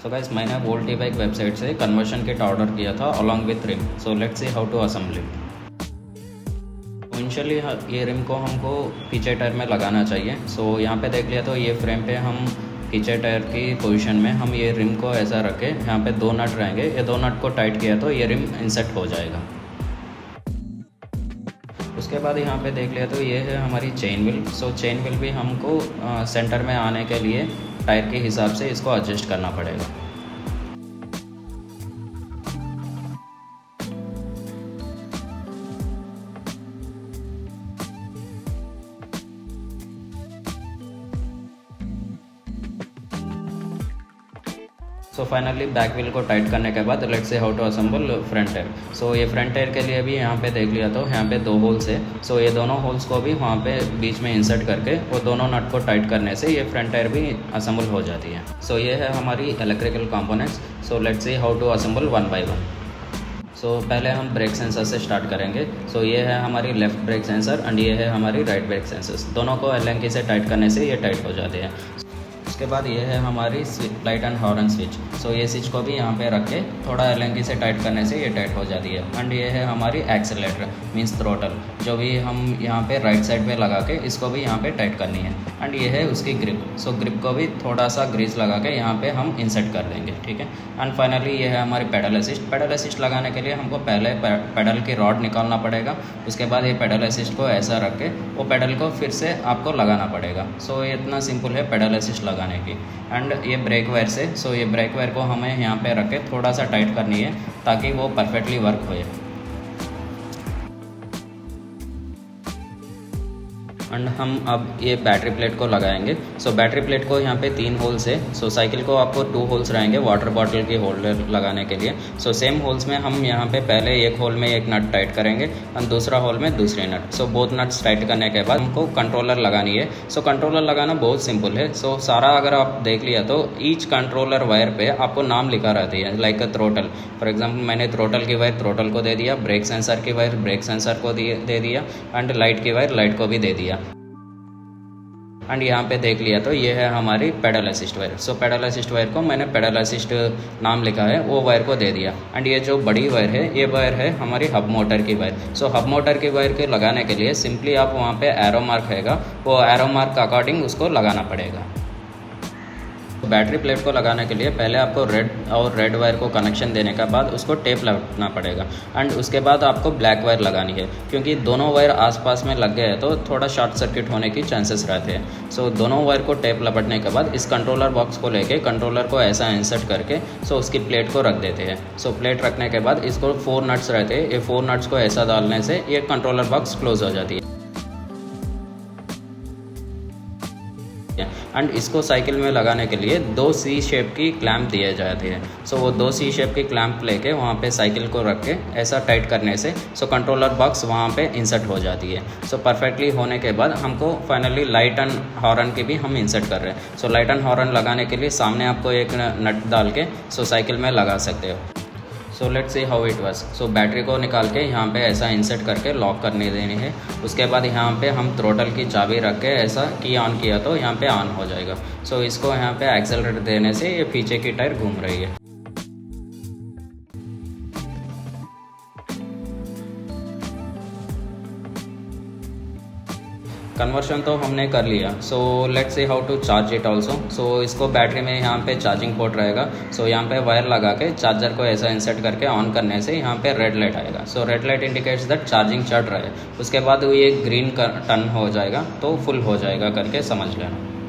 सो guys मैंने Volt e bike website से conversion kit order किया था along with rim. So let's see how to assemble it. Initially ये rim को हमको पीछे टायर में लगाना चाहिए। सो यहाँ पे देख लिया तो ये फ्रेम पे हम पीछे टायर की पोजीशन में हम ये रिम को ऐसा रखें, यहाँ पे दो नट रहेंगे, ये दो नट को टाइट किया तो ये रिम इंसर्ट हो जाएगा। उसके बाद यहाँ पे देख लिया तो ये है हमारी चेन व्हील। सो चेन व्हील भी हमको सेंटर में आने के लिए टायर के हिसाब से इसको एडजस्ट करना पड़ेगा। सो फाइनली बैक व्हील को टाइट करने के बाद let's see how to assemble front tyre. So ये फ्रंट टायर के लिए भी यहाँ पे देख लिया तो यहाँ पे दो होल्स है। सो ये दोनों होल्स को भी वहाँ पे बीच में इंसर्ट करके वो दोनों नट को टाइट करने से ये फ्रंट टायर भी असेंबल हो जाती है। सो ये है हमारी electrical components. So let's see how to assemble one by one. So पहले हम ब्रेक सेंसर से स्टार्ट करेंगे। सो ये है हमारी लेफ्ट ब्रेक सेंसर एंड ये है हमारी राइट ब्रेक सेंसर्स। दोनों को एल से टाइट करने से ये टाइट हो जाते हैं। उसके बाद ये है हमारी लाइट एंड हॉर्न स्विच। सो ये स्विच को भी यहाँ पे रख के थोड़ा एल से टाइट करने से ये टाइट हो जाती है। एंड ये है हमारी एक्सेलेटर मीन्स थ्रोटल, जो भी हम यहाँ पे राइट साइड पे लगा के इसको भी यहाँ पे टाइट करनी है। एंड ये है उसकी ग्रिप। सो ग्रिप को भी थोड़ा सा ग्रीस लगा के यहाँ पे हम इंसर्ट कर देंगे, ठीक है। एंड फाइनली ये है हमारी पेडल असिस्ट। पेडल असिस्ट लगाने के लिए हमको पहले पेडल की रॉड निकालना पड़ेगा। उसके बाद ये पेडल असिस्ट को ऐसा रख के वो पेडल को फिर से आपको लगाना पड़ेगा। सो ये इतना सिंपल है पेडल असिस्ट लगाने की। एंड ये ब्रेक वायर से, सो ये ब्रेक वायर को हमें यहाँ पे रख के थोड़ा सा टाइट करनी है ताकि वो परफेक्टली वर्क हो। एंड हम अब ये बैटरी प्लेट को लगाएंगे। सो बैटरी प्लेट को यहाँ पे 3 होल्स है। सो साइकिल को आपको 2 होल्स रहेंगे वाटर बॉटल की होल्डर लगाने के लिए। सो सेम होल्स में हम यहाँ पे पहले एक होल में एक नट टाइट करेंगे और दूसरा होल में दूसरे नट। सो बोथ नट्स टाइट करने के बाद हमको कंट्रोलर लगानी है। सो कंट्रोलर लगाना बहुत सिंपल है। सो सारा अगर आप देख लिया तो ईच कंट्रोलर वायर पे आपको नाम लिखा रहती है, लाइक थ्रोटल। फॉर एग्जाम्पल मैंने थ्रोटल की वायर थ्रोटल को दे दिया, ब्रेक सेंसर की वायर ब्रेक सेंसर को दे दिया एंड लाइट की वायर लाइट को भी दे दिया। एंड यहाँ पे देख लिया तो ये है हमारी पेडल असिस्ट वायर। सो पेडल असिस्ट वायर को मैंने पेडल असिस्ट नाम लिखा है, वो वायर को दे दिया। एंड ये जो बड़ी वायर है ये वायर है हमारी हब मोटर की वायर। सो हब मोटर की वायर के लगाने के लिए सिंपली आप वहाँ पे एरो मार्क रहेगा, वो एरो मार्क का अकॉर्डिंग उसको लगाना पड़ेगा। बैटरी प्लेट को लगाने के लिए पहले आपको रेड वायर को कनेक्शन देने के बाद उसको टेप लगाना पड़ेगा। एंड उसके बाद आपको ब्लैक वायर लगानी है, क्योंकि दोनों वायर आसपास में लग गए तो थोड़ा शॉर्ट सर्किट होने की चांसेस रहते हैं। सो दोनों वायर को टेप लपटने के बाद इस कंट्रोलर बॉक्स को लेके कंट्रोलर को ऐसा इंसर्ट करके सो उसकी प्लेट को रख देते हैं। सो प्लेट रखने के बाद इसको 4 नट्स रहते हैं, ये 4 नट्स को ऐसा डालने से ये कंट्रोलर बॉक्स क्लोज हो जाती है। एंड इसको साइकिल में लगाने के लिए 2 सी शेप की क्लैंप दिए जाते हैं। सो वो 2 सी शेप की क्लैंप लेके वहाँ पे साइकिल को रख के ऐसा टाइट करने से सो कंट्रोलर बॉक्स वहाँ पे इंसर्ट हो जाती है। सो परफेक्टली होने के बाद हमको फाइनली लाइट एंड हॉर्न की भी हम इंसर्ट कर रहे हैं। सो लाइट एंड हॉर्न लगाने के लिए सामने आपको एक नट डाल के सो साइकिल में लगा सकते हो। सो let's see how it was. So battery को निकाल के यहाँ पे ऐसा इंसर्ट करके लॉक करने देनी है। उसके बाद यहाँ पे हम थ्रोटल की चाबी रख के ऐसा की ऑन किया तो यहाँ पे ऑन हो जाएगा। सो इसको यहाँ पे एक्सेलरेटर देने से ये पीछे की टायर घूम रही है। कन्वर्शन तो हमने कर लिया। So let's see how to charge it also. So इसको बैटरी में यहाँ पे चार्जिंग पोर्ट रहेगा। सो यहाँ पे वायर लगा के चार्जर को ऐसा इंसर्ट करके ऑन करने से यहाँ पे रेड लाइट आएगा। So red light indicates that charging चढ़ रहा है। उसके बाद ये ग्रीन टर्न हो जाएगा तो फुल हो जाएगा करके समझ लेना।